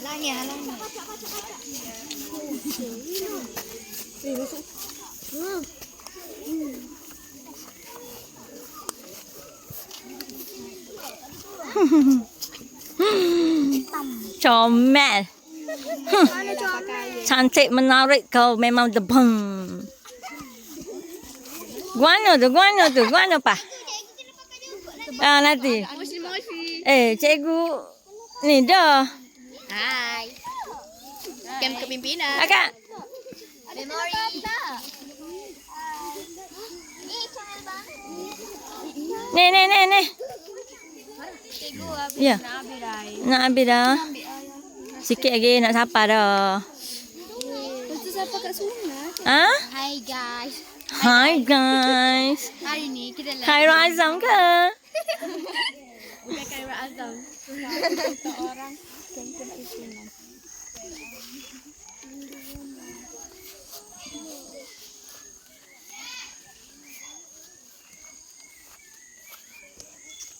Halangnya, halangnya. Masuk. Comel. Cantik menarik kau memang debang. Guano tu, guano pa. Ah nanti. Cikgu ni dah. Hai. Kem kepimpinan. Akak. Memori. Ni. Cikgu Ya. nak habis dah. Nak habis dah. Sikit lagi nak sapa dah. Lepas siapa kat sungai? Ha? Hai guys. Hi guys. Hari ni kita lihat. Khairul Azam ke? Bukan Khairul Azam. Kita orang kem kepimpinan.